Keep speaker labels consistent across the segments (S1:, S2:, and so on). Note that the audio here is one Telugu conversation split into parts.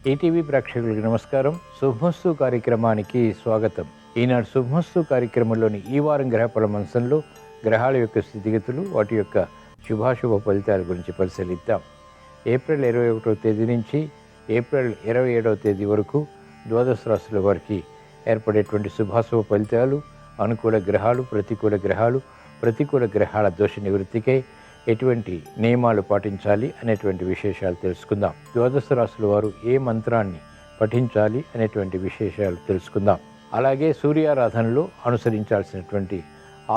S1: ఈటీవీ ప్రేక్షకులకు నమస్కారం. శుభమస్తు కార్యక్రమానికి స్వాగతం. ఈనాడు శుభమస్తు కార్యక్రమంలోని ఈ వారం గ్రహఫల మంచంలో గ్రహాల యొక్క స్థితిగతులు, వాటి యొక్క శుభాశుభ ఫలితాల గురించి పరిశీలిద్దాం. ఏప్రిల్ 21వ తేదీ నుంచి ఏప్రిల్ 27వ తేదీ వరకు ద్వాదశ రాశుల వారికి ఏర్పడేటువంటి శుభాశుభ ఫలితాలు, అనుకూల గ్రహాలు, ప్రతికూల గ్రహాల దోష నివృత్తికై ఎటువంటి నియమాలు పాటించాలి అనేటువంటి విశేషాలు తెలుసుకుందాం. ద్వాదశ రాశుల వారు ఏ మంత్రాన్ని పఠించాలి అనేటువంటి విశేషాలు తెలుసుకుందాం. అలాగే సూర్యారాధనలో అనుసరించాల్సినటువంటి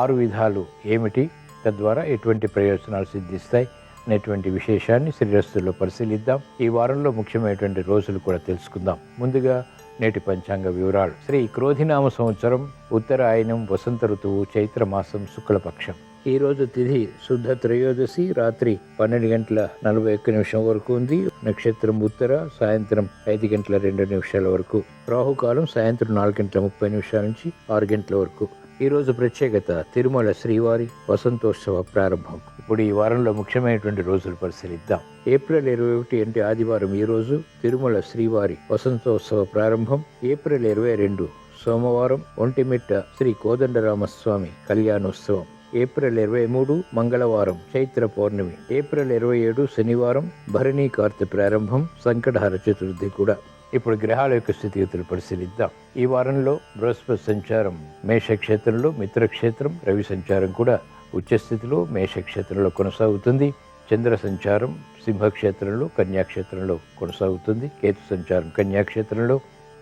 S1: 6 విధాలు ఏమిటి, తద్వారా ఎటువంటి ప్రయోజనాలు సిద్ధిస్తాయి అనేటువంటి విశేషాన్ని శ్రీరస్తుల్లో పరిశీలిద్దాం. ఈ వారంలో ముఖ్యమైనటువంటి రోజులు కూడా తెలుసుకుందాం. ముందుగా నేటి పంచాంగ వివరాలు. శ్రీ క్రోధినామ సంవత్సరం, ఉత్తరాయణం, వసంత ఋతువు, చైత్రమాసం, శుక్లపక్షం. ఈ రోజు తిథి శుద్ధ త్రయోదశి, రాత్రి 12:41 వరకు ఉంది. నక్షత్రం ఉత్తర, సాయంత్రం 5:02 వరకు. రాహుకాలం సాయంత్రం 4:30 నుంచి 6 వరకు. ఈ రోజు ప్రత్యేకత తిరుమల శ్రీవారి వసంతోత్సవ ప్రారంభం. ఇప్పుడు ఈ వారంలో ముఖ్యమైనటువంటి రోజులు పరిశీలిద్దాం. ఏప్రిల్ 21 అంటే ఆదివారం ఈ రోజు తిరుమల శ్రీవారి వసంతోత్సవ ప్రారంభం. ఏప్రిల్ 22 సోమవారం ఒంటిమిట్ట శ్రీ కోదండరామస్వామి కళ్యాణోత్సవం. ఏప్రిల్ 23 మంగళవారం చైత్ర పౌర్ణమి. ఏప్రిల్ 27 శనివారం భరణీ కార్తె ప్రారంభం, సంకటహర చతుర్థి కూడా. ఇప్పుడు గ్రహాల యొక్క స్థితిగతులు పరిశీలిద్దాం. ఈ వారంలో బృహస్పతి సంచారం మేషక్షేత్రంలో, మిత్రక్షేత్రం, రవి సంచారం కూడా ఉచ్చస్థితిలో మేషక్షేత్రంలో కొనసాగుతుంది. చంద్ర సంచారం సింహక్షేత్రంలో, కన్యాక్షేత్రంలో కొనసాగుతుంది. కేతు సంచారం కన్యాక్షేత్రంలో,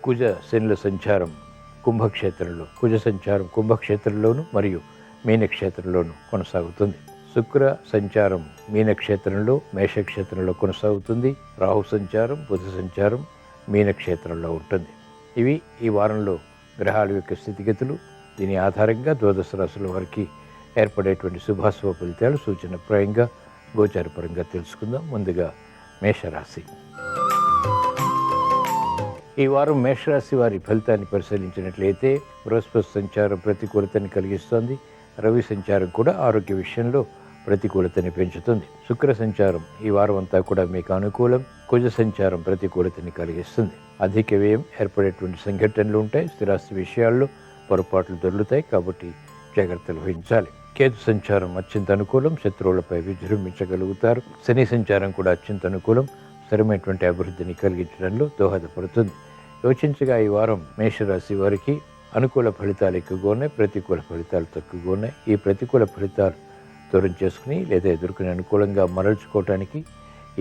S1: కుజ శనుల సంచారం కుంభక్షేత్రంలో, కుజ సంచారం కుంభక్షేత్రంలోను మరియు మీనక్షేత్రంలోను కొనసాగుతుంది. శుక్ర సంచారం మీనక్షేత్రంలో, మేషక్షేత్రంలో కొనసాగుతుంది. రాహు సంచారం, బుధ సంచారం మీనక్షేత్రంలో ఉంటుంది. ఇవి ఈ వారంలో గ్రహాల యొక్క స్థితిగతులు. దీని ఆధారంగా ద్వాదశ రాశుల వారికి ఏర్పడేటువంటి శుభాశుభ ఫలితాలు సూచనప్రాయంగా గోచారపరంగా తెలుసుకుందాం. ముందుగా మేషరాశి. ఈ వారం మేషరాశి వారి ఫలితాన్ని పరిశీలించినట్లయితే బృహస్పతి సంచారం ప్రతికూలతని కలిగిస్తోంది. రవి సంచారం కూడా ఆరోగ్య విషయంలో ప్రతికూలతని పెంచుతుంది. శుక్ర సంచారం ఈ వారం అంతా కూడా మీకు అనుకూలం. కుజ సంచారం ప్రతికూలతని కలిగిస్తుంది. అధిక వ్యయం ఏర్పడేటువంటి సంఘటనలు ఉంటాయి. స్థిరాస్తి విషయాల్లో పొరపాట్లు దొరుకుతాయి, కాబట్టి జాగ్రత్తలు వహించాలి. కేతు సంచారం అత్యంత అనుకూలం, శత్రువులపై విజృంభించగలుగుతారు. శని సంచారం కూడా అత్యంత అనుకూలం, స్థిరమైనటువంటి అభివృద్ధిని కలిగించడంలో దోహదపడుతుంది. యోచించగా ఈ వారం మేషరాశి వారికి అనుకూల ఫలితాలు ఎక్కువగా ఉన్నాయి, ప్రతికూల ఫలితాలు తక్కువగా ఉన్నాయి. ఈ ప్రతికూల ఫలితాలు దూరం చేసుకుని లేదా ఎదుర్కొని అనుకూలంగా మరల్చుకోవటానికి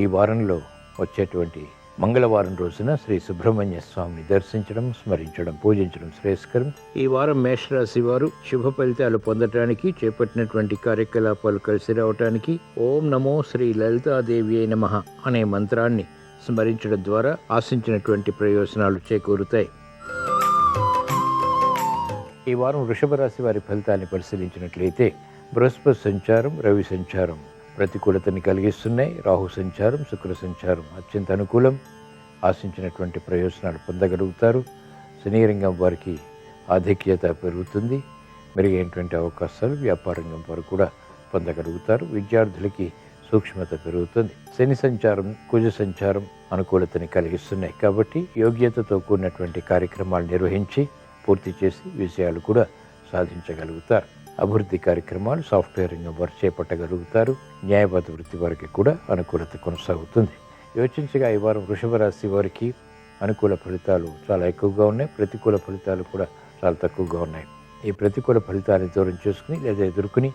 S1: ఈ వారంలో వచ్చేటువంటి మంగళవారం రోజున శ్రీ సుబ్రహ్మణ్య స్వామిని దర్శించడం, స్మరించడం, పూజించడం శ్రేయస్కరం. ఈ వారం మేషరాశి వారు శుభ ఫలితాలు పొందటానికి చేపట్టినటువంటి కార్యకలాపాలు కలిసి రావటానికి ఓం నమో శ్రీ లలితాదేవి నమః అనే మంత్రాన్ని స్మరించడం ద్వారా ఆశించినటువంటి ప్రయోజనాలు చేకూరుతాయి. ఈ వారం వృషభ రాశి వారి ఫలితాన్ని పరిశీలించినట్లయితే బృహస్పతి సంచారం, రవి సంచారం ప్రతికూలతని కలిగిస్తున్నాయి. రాహు సంచారం, శుక్ర సంచారం అత్యంత అనుకూలం, ఆశించినటువంటి ప్రయోజనాలు పొందగలుగుతారు. సినీ రంగం వారికి ఆధిక్యత పెరుగుతుంది. మెరుగైనటువంటి అవకాశాలు వ్యాపార రంగం వారు కూడా పొందగలుగుతారు. విద్యార్థులకి సూక్ష్మత పెరుగుతుంది. శని సంచారం, కుజ సంచారం అనుకూలతని కలిగిస్తున్నాయి, కాబట్టి యోగ్యతతో కూడినటువంటి కార్యక్రమాలు నిర్వహించి పూర్తి చేసి విజయాలు కూడా సాధించగలుగుతారు. అభివృద్ధి కార్యక్రమాలు సాఫ్ట్వేర్ రంగం వారు చేపట్టగలుగుతారు. న్యాయవాద వృత్తి వారికి కూడా అనుకూలత కొనసాగుతుంది. యోచించగా ఈ వారం వృషభ రాశి వారికి అనుకూల ఫలితాలు చాలా ఎక్కువగా ఉన్నాయి, ప్రతికూల ఫలితాలు కూడా చాలా తక్కువగా ఉన్నాయి. ఈ ప్రతికూల ఫలితాన్ని దూరం చేసుకుని లేదా ఎదుర్కొని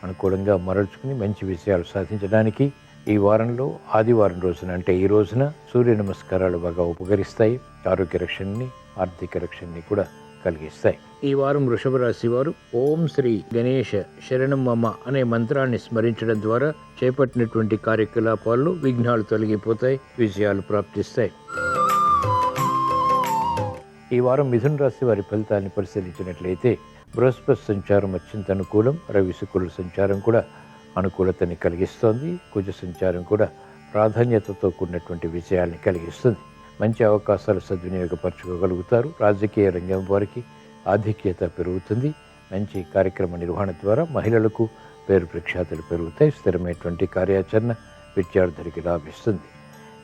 S1: అనుకూలంగా మరల్చుకుని మంచి విషయాలు సాధించడానికి ఈ వారంలో ఆదివారం రోజున అంటే ఈ రోజున సూర్య నమస్కారాలు బాగా ఉపకరిస్తాయి. ఆరోగ్య రక్షణని, ఆర్థిక రక్షణని కూడా కలిగిస్తాయి. ఈ వారం వృషభ రాశి వారు ఓం శ్రీ గణేష శరణం మమ అనే మంత్రాన్ని స్మరించడం ద్వారా చేపట్టినటువంటి కార్యకలాపాల్లో విఘ్నాలు తొలగిపోతాయి, విజయాలు ప్రాప్తిస్తాయి. ఈ వారం మిథున రాశి వారి ఫలితాన్ని పరిశీలించినట్లయితే బృహస్పతి సంచారం అత్యంత అనుకూలం, రవి శుక్రుల సంచారం కూడా అనుకూలతని కలిగిస్తోంది. కుజ సంచారం కూడా ప్రాధాన్యతతో కూడినటువంటి విజయాల్ని కలిగిస్తుంది. మంచి అవకాశాలు సద్వినియోగపరచుకోగలుగుతారు. రాజకీయ రంగం వారికి ఆధిక్యత పెరుగుతుంది. మంచి కార్యక్రమ నిర్వహణ ద్వారా మహిళలకు పేరు ప్రఖ్యాతులు పెరుగుతాయి. స్థిరమైనటువంటి కార్యాచరణ విద్యార్థులకి లాభిస్తుంది.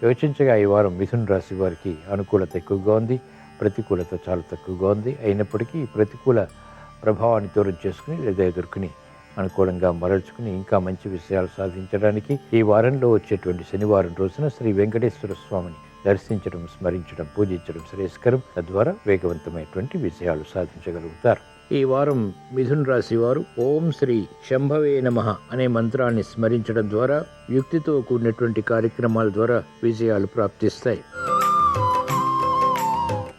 S1: యోచించగా ఈ వారం మిథున రాశి వారికి అనుకూలత ఎక్కువగా ఉంది, ప్రతికూలత చాలా తక్కువగా ఉంది. అయినప్పటికీ ఈ ప్రతికూల ప్రభావాన్ని దూరం చేసుకుని లేదా ఎదుర్కొని అనుకూలంగా మరల్చుకుని ఇంకా మంచి విషయాలు సాధించడానికి ఈ వారంలో వచ్చేటువంటి శనివారం రోజున శ్రీ వెంకటేశ్వర స్వామిని దర్శించడం, స్మరించడం, పూజించడం శ్రేయస్కరం. తద్వారా వేగవంతమైనటువంటి విజయాలు సాధించగలుగుతారు. ఈ వారం మిథున రాశి వారు ఓం శ్రీ శంభవే నమః అనే మంత్రాన్ని స్మరించడం ద్వారా యుక్తితో కూడినటువంటి కార్యక్రమాల ద్వారా విజయాలు ప్రాప్తిస్తాయి.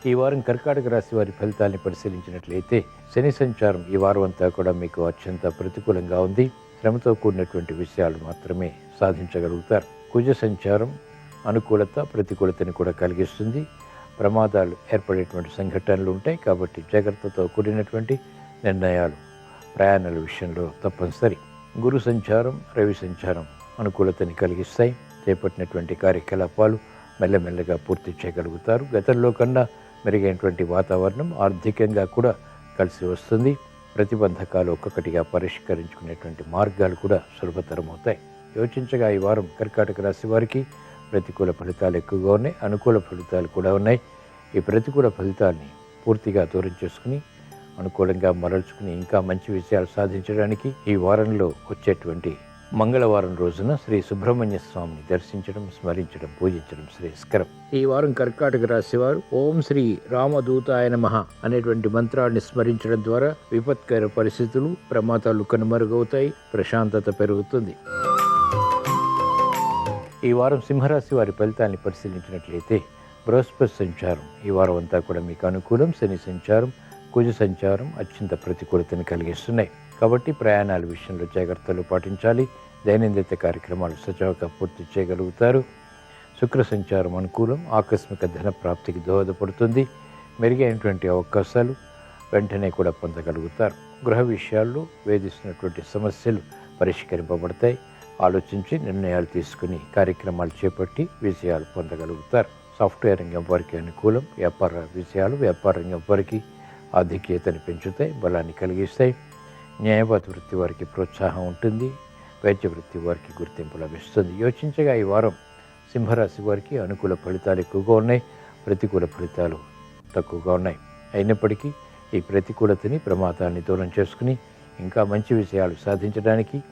S1: ఈ వారం కర్కాటక రాశి వారి ఫలితాన్ని పరిశీలించినట్లయితే శని సంచారం ఈ వారం అంతా కూడా మీకు అత్యంత ప్రతికూలంగా ఉంది. శ్రమతో కూడినటువంటి విషయాలు మాత్రమే సాధించగలుగుతారు. కుజ సంచారం అనుకూలత, ప్రతికూలతని కూడా కలిగిస్తుంది. ప్రమాదాలు ఏర్పడేటువంటి సంఘటనలు ఉంటాయి కాబట్టి జాగ్రత్తతో కూడినటువంటి నిర్ణయాలు ప్రయాణాల విషయంలో తప్పనిసరి. గురు సంచారం, రవి సంచారం అనుకూలతని కలిగిస్తాయి. చేపట్టినటువంటి కార్యకలాపాలు మెల్లమెల్లగా పూర్తి చేయగలుగుతారు. గతంలో కన్నా మెరుగైనటువంటి వాతావరణం, ఆర్థికంగా కూడా కలిసి వస్తుంది. ప్రతిబంధకాలు ఒక్కొక్కటిగా పరిష్కరించుకునేటువంటి మార్గాలు కూడా సులభతరం అవుతాయి. యోచించగా ఈ వారం కర్కాటక రాశి వారికి ప్రతికూల ఫలితాలు ఎక్కువగా ఉన్నాయి, అనుకూల ఫలితాలు కూడా ఉన్నాయి. ఈ ప్రతికూల ఫలితాన్ని పూర్తిగా దూరం చేసుకుని అనుకూలంగా మరల్చుకుని ఇంకా మంచి విషయాలు సాధించడానికి ఈ వారంలో వచ్చేటువంటి మంగళవారం రోజున శ్రీ సుబ్రహ్మణ్య స్వామిని దర్శించడం, స్మరించడం, పూజించడం శ్రేయస్కరం. ఈ వారం కర్కాటక రాశి వారు ఓం శ్రీ రామదూతాయ నమః అనేటువంటి మంత్రాన్ని స్మరించడం ద్వారా విపత్కర పరిస్థితులు, ప్రమాదాలు కనుమరుగవుతాయి, ప్రశాంతత పెరుగుతుంది. ఈ వారం సింహరాశి వారి ఫలితాన్ని పరిశీలించినట్లయితే బృహస్పతి సంచారం ఈ వారం అంతా కూడా మీకు అనుకూలం. శని సంచారం, కుజ సంచారం అత్యంత ప్రతికూలతను కలిగిస్తున్నాయి కాబట్టి ప్రయాణాల విషయంలో జాగ్రత్తలు పాటించాలి. దైనందిన కార్యక్రమాలు సజావుగా పూర్తి చేయగలుగుతారు. శుక్ర సంచారం అనుకూలం, ఆకస్మిక ధన ప్రాప్తికి దోహదపడుతుంది. మెరుగైనటువంటి అవకాశాలు వెంటనే కూడా పొందగలుగుతారు. గృహ విషయాల్లో వేధిస్తున్నటువంటి సమస్యలు పరిష్కరింపబడతాయి. ఆలోచించి నిర్ణయాలు తీసుకుని కార్యక్రమాలు చేపట్టి విజయాలు పొందగలుగుతారు. సాఫ్ట్వేర్ రంగం వారికి అనుకూలం. వ్యాపార విజయాలు వ్యాపార రంగం వారికి ఆధిక్యతను పెంచుతాయి, బలాన్ని కలిగిస్తాయి. న్యాయవాద వృత్తి వారికి ప్రోత్సాహం ఉంటుంది. వైద్య వృత్తి వారికి గుర్తింపు లభిస్తుంది. యోచించగా ఈ వారం సింహరాశి వారికి అనుకూల ఫలితాలు ఎక్కువగా ఉన్నాయి, ప్రతికూల ఫలితాలు తక్కువగా ఉన్నాయి. అయినప్పటికీ ఈ ప్రతికూలతని, ప్రమాదాన్ని దూరం చేసుకుని ఇంకా మంచి విషయాలు సాధించడానికి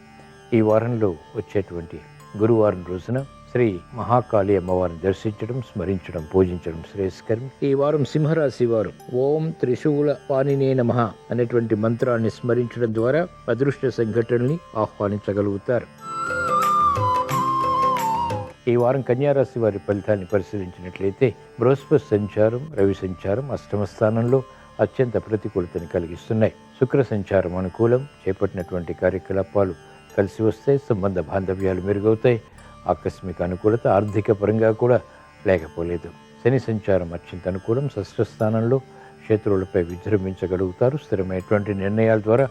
S1: ఈ వారంలో వచ్చేటువంటి గురువారం రోజున శ్రీ మహాకాళి అమ్మవారిని దర్శించడం, స్మరించడం, పూజించడం శ్రేయస్కరం. ఈ వారం సింహరాశి వారు ఓం త్రిశూల పాణినే నమః అనేటువంటి మంత్రాన్ని స్మరించడం ద్వారా అదృష్ట సంఘటనల్ని ఆహ్వానించగలుగుతారు. ఈ వారం కన్యారాశి వారి ఫలితాన్ని పరిశీలించినట్లయితే బృహస్పతి సంచారం, రవి సంచారం అష్టమ స్థానంలో అత్యంత ప్రతికూలతని కలిగిస్తున్నాయి. శుక్ర సంచారం అనుకూలం. చేపట్టినటువంటి కార్యకలాపాలు కలిసి వస్తాయి. సంబంధ బాంధవ్యాలు మెరుగవుతాయి. ఆకస్మిక అనుకూలత ఆర్థిక పరంగా కూడా లేకపోలేదు. శని సంచారం అత్యంత అనుకూలం. షష్ఠ స్థానంలో శత్రువులపై విజృంభించగలుగుతారు. స్థిరమైనటువంటి నిర్ణయాల ద్వారా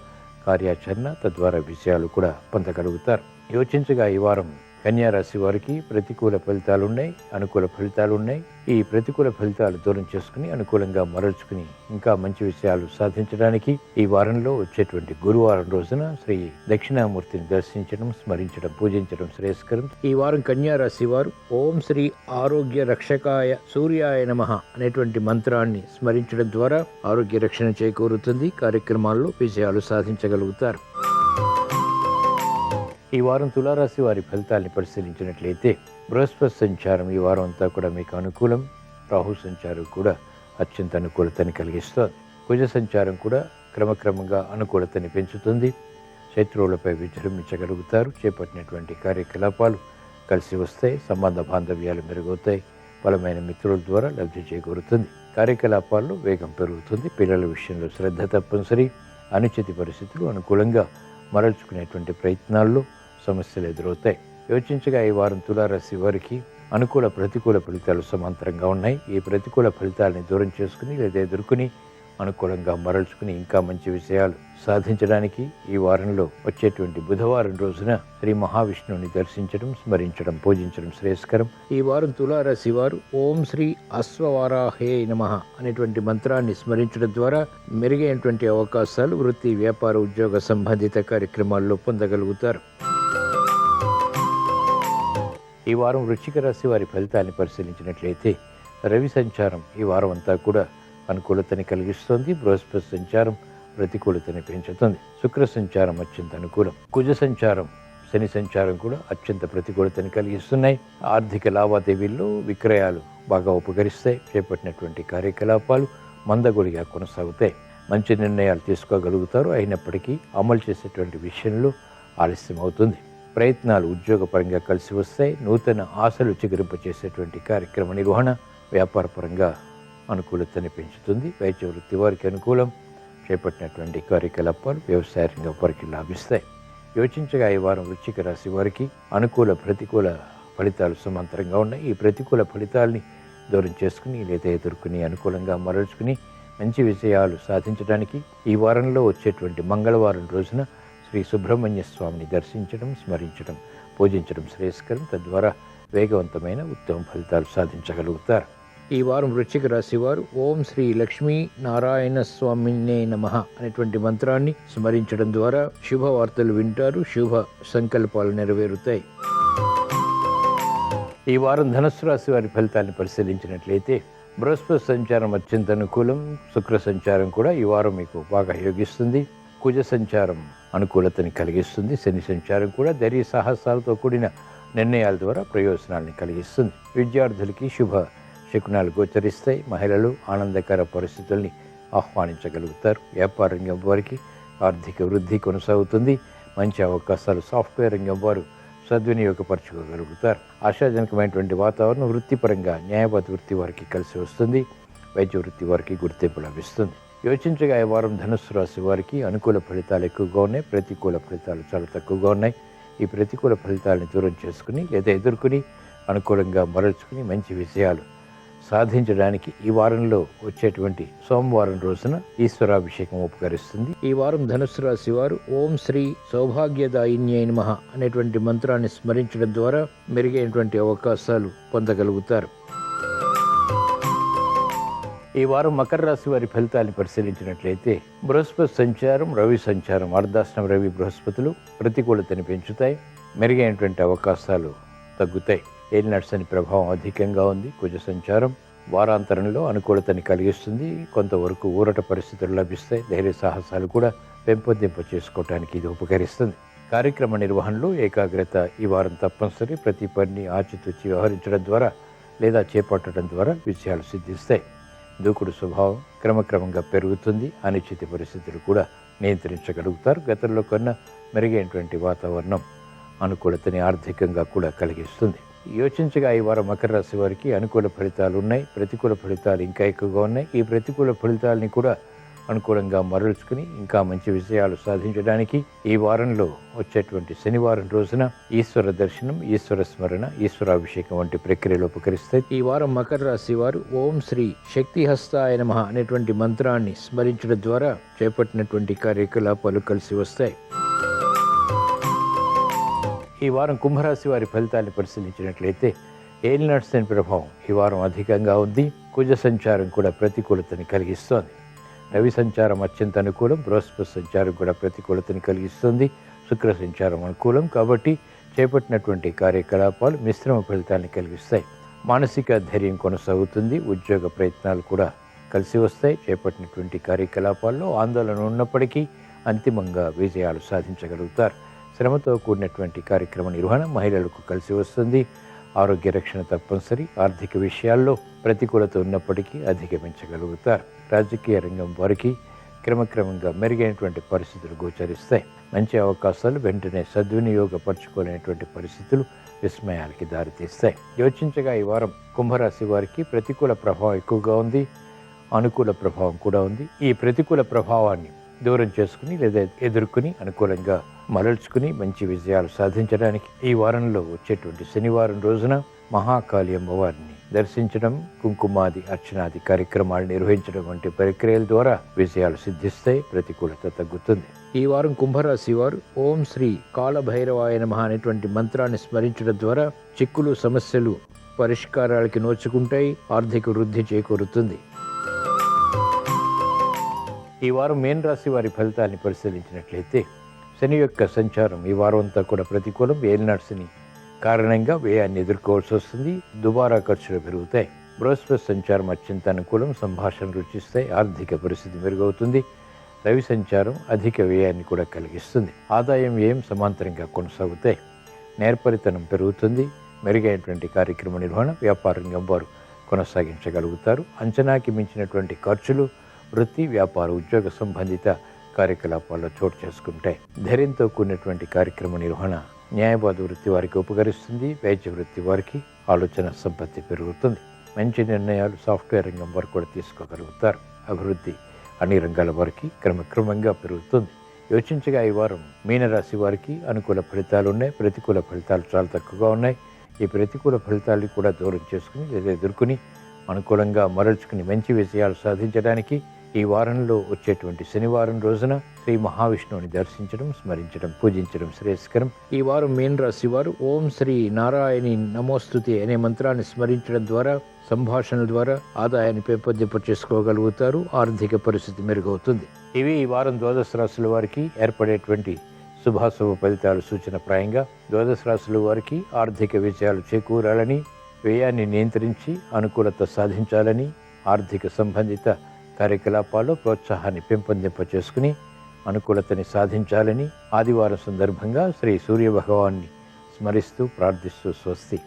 S1: కార్యాచరణ, తద్వారా విజయాలు కూడా పొందగలుగుతారు. యోచించగా ఈ వారం కన్యారాశి వారికి ప్రతికూల ఫలితాలు ఉన్నాయి, అనుకూల ఫలితాలు ఉన్నాయి. ఈ ప్రతికూల ఫలితాలు దూరం చేసుకుని అనుకూలంగా మరల్చుకుని ఇంకా మంచి విషయాలు సాధించడానికి ఈ వారంలో వచ్చేటువంటి గురువారం రోజున శ్రీ దక్షిణామూర్తిని దర్శించడం, స్మరించడం, పూజించడం శ్రేయస్కరం. ఈ వారం కన్యారాశి వారు ఓం శ్రీ ఆరోగ్య రక్షకాయ సూర్యాయ నమః అనేటువంటి మంత్రాన్ని స్మరించడం ద్వారా ఆరోగ్య రక్షణ చేకూరుతుంది. కార్యక్రమాల్లో విజయాలు సాధించగలుగుతారు. ఈ వారం తులారాశి వారి ఫలితాన్ని పరిశీలించినట్లయితే బృహస్పతి సంచారం ఈ వారం అంతా కూడా మీకు అనుకూలం. రాహు సంచారం కూడా అత్యంత అనుకూలతని కలిగిస్తుంది. కుజ సంచారం కూడా క్రమక్రమంగా అనుకూలతని పెంచుతుంది. శత్రువులపై విజృంభించగలుగుతారు. చేపట్టినటువంటి కార్యకలాపాలు కలిసి వస్తాయి. సంబంధ బాంధవ్యాలు మెరుగవుతాయి. బలమైన మిత్రుల ద్వారా లబ్ధి చేకూరుతుంది. కార్యకలాపాల్లో వేగం పెరుగుతుంది. పిల్లల విషయంలో శ్రద్ధ తప్పనిసరి. అనుచిత పరిస్థితులు అనుకూలంగా మరల్చుకునేటువంటి ప్రయత్నాల్లో సమస్యలు ఎదురవుతాయి. యోచించగా ఈ వారం తులారాశి వారికి అనుకూల, ప్రతికూల ఫలితాలు సమాంతరంగా ఉన్నాయి. ఈ ప్రతికూల ఫలితాలని దూరం చేసుకుని లేదా ఎదుర్కొని అనుకూలంగా మరల్చుకుని ఇంకా మంచి విషయాలు సాధించడానికి ఈ వారంలో వచ్చేటువంటి బుధవారం రోజున శ్రీ మహావిష్ణువుని దర్శించడం, స్మరించడం, పూజించడం శ్రేయస్కరం. ఈ వారం తులారాశి వారు ఓం శ్రీ అశ్వవారాహే నమః అనేటువంటి మంత్రాన్ని స్మరించడం ద్వారా మెరుగైనటువంటి అవకాశాలు వృత్తి, వ్యాపార, ఉద్యోగ సంబంధిత కార్యక్రమాల్లో పొందగలుగుతారు. ఈ వారం వృశ్చిక రాశి వారి ఫలితాన్ని పరిశీలించినట్లయితే రవి సంచారం ఈ వారం అంతా కూడా అనుకూలతని కలిగిస్తుంది. బృహస్పతి సంచారం ప్రతికూలతని పెంచుతుంది. శుక్ర సంచారం అత్యంత అనుకూలం. కుజ సంచారం, శని సంచారం కూడా అత్యంత ప్రతికూలతని కలిగిస్తున్నాయి. ఆర్థిక లావాదేవీల్లో విక్రయాలు బాగా ఉపకరిస్తాయి. చేపట్టినటువంటి కార్యకలాపాలు మందగొడిగా కొనసాగుతాయి. మంచి నిర్ణయాలు తీసుకోగలుగుతారు. అయినప్పటికీ అమలు చేసేటువంటి విషయంలో ఆలస్యం అవుతుంది. ప్రయత్నాలు ఉద్యోగపరంగా కలిసి వస్తాయి. నూతన ఆశలు చిగురింపచేసేటువంటి కార్యక్రమ నిర్వహణ వ్యాపారపరంగా అనుకూలతని పెంచుతుంది. వైద్య వృత్తి వారికి అనుకూలం. చేపట్టినటువంటి కార్యకలాపాలు వ్యవసాయ రంగం వారికి లాభిస్తాయి. యోచించగా ఈ వారం వృశ్చిక రాశి వారికి అనుకూల ప్రతికూల ఫలితాలు సమాంతరంగా ఉన్నాయి. ఈ ప్రతికూల ఫలితాలని దూరం చేసుకుని లేదా ఎదుర్కొని అనుకూలంగా మరల్చుకుని మంచి విజయాలు సాధించడానికి ఈ వారంలో వచ్చేటువంటి మంగళవారం రోజున శ్రీ సుబ్రహ్మణ్య స్వామిని దర్శించడం, స్మరించడం, పూజించడం శ్రేయస్కరం. తద్వారా వేగవంతమైన ఉత్తమ ఫలితాలు సాధించగలుగుతారు. ఈ వారం వృశ్చిక రాశి వారు ఓం శ్రీ లక్ష్మీ నారాయణ స్వామినే నమః అనేటువంటి మంత్రాన్ని స్మరించడం ద్వారా శుభవార్తలు వింటారు. శుభ సంకల్పాలు నెరవేరుతాయి. ఈ వారం ధనుస్సు రాశి వారి ఫలితాన్ని పరిశీలించినట్లయితే బృహస్పతి సంచారం అత్యంత అనుకూలం. శుక్ర సంచారం కూడా ఈ వారం మీకు బాగా యోగిస్తుంది. కుజ సంచారం అనుకూలతని కలిగిస్తుంది. శని సంచారం కూడా ధైర్య సాహసాలతో కూడిన నిర్ణయాల ద్వారా ప్రయోజనాలను కలిగిస్తుంది. విద్యార్థులకి శుభ శకునాలు గోచరిస్తాయి. మహిళలు ఆనందకర పరిస్థితుల్ని ఆహ్వానించగలుగుతారు. వ్యాపార రంగం వారికి ఆర్థిక వృద్ధి కొనసాగుతుంది. మంచి అవకాశాలు సాఫ్ట్వేర్ రంగం వారు సద్వినియోగపరచుకోగలుగుతారు. ఆశాజనకమైనటువంటి వాతావరణం వృత్తిపరంగా న్యాయవాద వృత్తి వారికి కలిసి వస్తుంది. వైద్య వృత్తి వారికి గుర్తింపు లభిస్తుంది. యోచించగా ఈ వారం ధనుస్సు రాశి వారికి అనుకూల ఫలితాలు ఎక్కువగా ఉన్నాయి. ప్రతికూల ఫలితాలు చాలా తక్కువగా ఉన్నాయి. ఈ ప్రతికూల ఫలితాలను దూరం చేసుకుని లేదా ఎదుర్కొని అనుకూలంగా మరల్చుకుని మంచి విజయాలు సాధించడానికి ఈ వారంలో వచ్చేటువంటి సోమవారం రోజున ఈశ్వరాభిషేకం ఉపకరిస్తుంది. ఈ వారం ధనుస్సు రాశి వారు ఓం శ్రీ సౌభాగ్యదాయిన్యై నమః అనేటువంటి మంత్రాన్ని స్మరించడం ద్వారా మెరుగైనటువంటి అవకాశాలు పొందగలుగుతారు. ఈ వారం మకర రాశి వారి ఫలితాన్ని పరిశీలించినట్లయితే బృహస్పతి సంచారం, రవి సంచారం, అర్ధాష్టమ రవి బృహస్పతులు ప్రతికూలతని పెంచుతాయి. మెరుగైనటువంటి అవకాశాలు తగ్గుతాయి. ఏలినాటి ప్రభావం అధికంగా ఉంది. కుజ సంచారం వారాంతరంలో అనుకూలతని కలిగిస్తుంది. కొంతవరకు ఊరట పరిస్థితులు లభిస్తాయి. ధైర్య సాహసాలు కూడా పెంపొందింప చేసుకోవటానికి ఇది ఉపకరిస్తుంది. కార్యక్రమ నిర్వహణలో ఏకాగ్రత ఈ వారం తప్పనిసరి. ప్రతి పనిని ఆచితూచి వ్యవహరించడం ద్వారా లేదా చేపట్టడం ద్వారా విజయాలు సిద్ధిస్తాయి. దూకుడు స్వభావం క్రమక్రమంగా పెరుగుతుంది. అనిశ్చిత పరిస్థితులు కూడా నియంత్రించగలుగుతారు. గతంలో కన్నా మెరుగైనటువంటి వాతావరణం అనుకూలతని ఆర్థికంగా కూడా కలిగిస్తుంది. యోచించగా ఈ వారం మకర రాశి వారికి అనుకూల ఫలితాలు ఉన్నాయి. ప్రతికూల ఫలితాలు ఇంకా ఎక్కువగా ఉన్నాయి. ఈ ప్రతికూల ఫలితాలని కూడా అనుకూలంగా మరల్చుకుని ఇంకా మంచి విజయాలు సాధించడానికి ఈ వారంలో వచ్చేటువంటి శనివారం రోజున ఈశ్వర దర్శనం, ఈశ్వర స్మరణ, ఈశ్వరాభిషేకం వంటి ప్రక్రియలు ఉపకరిస్తాయి. ఈ వారం మకర రాశి వారు ఓం శ్రీ శక్తిహస్తాయ నమః అనేటువంటి మంత్రాన్ని స్మరించడం ద్వారా చేపట్టినటువంటి కార్యకలాపాలు కలిసి వస్తాయి. ఈ వారం కుంభరాశి వారి ఫలితాన్ని పరిశీలించినట్లయితే ఏలినాటి శని ప్రభావం ఈ వారం అధికంగా ఉంది. కుజ సంచారం కూడా ప్రతికూలతని కలిగిస్తోంది. రవి సంచారం అత్యంత అనుకూలం. బృహస్పతి సంచారం కూడా ప్రతికూలతని కలిగిస్తుంది. శుక్ర సంచారం అనుకూలం. కాబట్టి చేపట్టినటువంటి కార్యకలాపాలు మిశ్రమ ఫలితాన్ని కలిగిస్తాయి. మానసిక ధైర్యం కొనసాగుతుంది. ఉద్యోగ ప్రయత్నాలు కూడా కలిసి వస్తాయి. చేపట్టినటువంటి కార్యకలాపాల్లో ఆందోళన ఉన్నప్పటికీ అంతిమంగా విజయాలు సాధించగలుగుతారు. శ్రమతో కూడినటువంటి కార్యక్రమ నిర్వహణ మహిళలకు కలిసి వస్తుంది. ఆరోగ్య రక్షణ తప్పనిసరి. ఆర్థిక విషయాల్లో ప్రతికూలత ఉన్నప్పటికీ అధిగమించగలుగుతారు. రాజకీయ రంగం వారికి క్రమక్రమంగా మెరుగైనటువంటి పరిస్థితులు గోచరిస్తాయి. మంచి అవకాశాలు వెంటనే సద్వినియోగపరచుకోలేనటువంటి పరిస్థితులు విస్మయాలకి దారితీస్తాయి. యోచించగా ఈ వారం కుంభరాశి వారికి ప్రతికూల ప్రభావం ఎక్కువగా ఉంది. అనుకూల ప్రభావం కూడా ఉంది. ఈ ప్రతికూల ప్రభావాన్ని దూరం చేసుకుని లేదా ఎదుర్కొని అనుకూలంగా మరల్చుకుని మంచి విజయాలు సాధించడానికి ఈ వారంలో వచ్చేటువంటి శనివారం రోజున మహాకాళి అమ్మవారిని దర్శించడం, కుంకుమాది అర్చనాది కార్యక్రమాలు నిర్వహించడం వంటి ప్రక్రియల ద్వారా విజయాలు సిద్ధిస్తాయి. ప్రతికూలత తగ్గుతుంది. ఈ వారం కుంభరాశి వారు ఓం శ్రీ కాళభైరవాయ నమః అనేటువంటి మంత్రాన్ని స్మరించడం ద్వారా చిక్కులు సమస్యలు పరిష్కారాలకి నోచుకుంటాయి. ఆర్థిక వృద్ధి చేకూరుతుంది. ఈ వారం మీన రాశి వారి ఫలితాన్ని పరిశీలించినట్లయితే శని యొక్క సంచారం ఈ వారం అంతా కూడా ప్రతికూలం. ఏలినాటి శని కారణంగా వ్యయాన్ని ఎదుర్కోవాల్సి వస్తుంది. దుబారా ఖర్చులు పెరుగుతాయి. బృహస్పతి సంచారం అత్యంత అనుకూలం. సంభాషణ రుచిస్తాయి. ఆర్థిక పరిస్థితి మెరుగవుతుంది. రవి సంచారం అధిక వ్యయాన్ని కూడా కలిగిస్తుంది. ఆదాయం వ్యయం సమాంతరంగా కొనసాగుతాయి. నేర్పరితనం పెరుగుతుంది. మెరుగైనటువంటి కార్యక్రమ నిర్వహణ వ్యాపార రంగం వారు కొనసాగించగలుగుతారు. అంచనాకి మించినటువంటి ఖర్చులు వృత్తి, వ్యాపార, ఉద్యోగ సంబంధిత కార్యకలాపాల్లో చోటు చేసుకుంటాయి. ధైర్యంతో కూడినటువంటి కార్యక్రమ నిర్వహణ న్యాయవాద వృత్తి వారికి ఉపకరిస్తుంది. వైద్య వృత్తి వారికి ఆలోచన సంపత్తి పెరుగుతుంది. మంచి నిర్ణయాలు సాఫ్ట్వేర్ రంగం వారు కూడా తీసుకోగలుగుతారు. అభివృద్ధి అన్ని రంగాల వారికి క్రమక్రమంగా పెరుగుతుంది. యోచించగా ఈ వారం మీనరాశి వారికి అనుకూల ఫలితాలు ఉన్నాయి. ప్రతికూల ఫలితాలు చాలా తక్కువగా ఉన్నాయి. ఈ ప్రతికూల ఫలితాలను కూడా దూరం చేసుకుని లేదా ఎదుర్కొని అనుకూలంగా మరల్చుకుని మంచి విజయాలు సాధించడానికి ఈ వారంలో వచ్చేటువంటి శనివారం రోజున శ్రీ మహావిష్ణువుని దర్శించడం, స్మరించడం, పూజించడం శ్రేయస్కరం. ఈ వారం మీన రాశి వారు ఓం శ్రీ నారాయణి నమోస్తుతే అనే మంత్రాన్ని స్మరించడం ద్వారా, సంభాషణల ద్వారా ఆదాయాన్ని పెంపొందింప చేసుకోగలుగుతారు. ఆర్థిక పరిస్థితి మెరుగవుతుంది. ఇవి ఈ వారం ద్వాదశ రాశుల వారికి ఏర్పడేటువంటి శుభాశుభ ఫలితాలు సూచనప్రాయంగా. ద్వాదశ రాశుల వారికి ఆర్థిక విజయాలు చేకూరాలని, వ్యయాన్ని నియంత్రించి అనుకూలత సాధించాలని, ఆర్థిక సంబంధిత కార్యకలాపాల్లో ప్రోత్సాహాన్ని పెంపొందింప చేసుకుని అనుకూలతని సాధించాలని ఆదివారం సందర్భంగా శ్రీ సూర్య భగవాన్ని స్మరిస్తూ ప్రార్థిస్తూ స్వస్తి.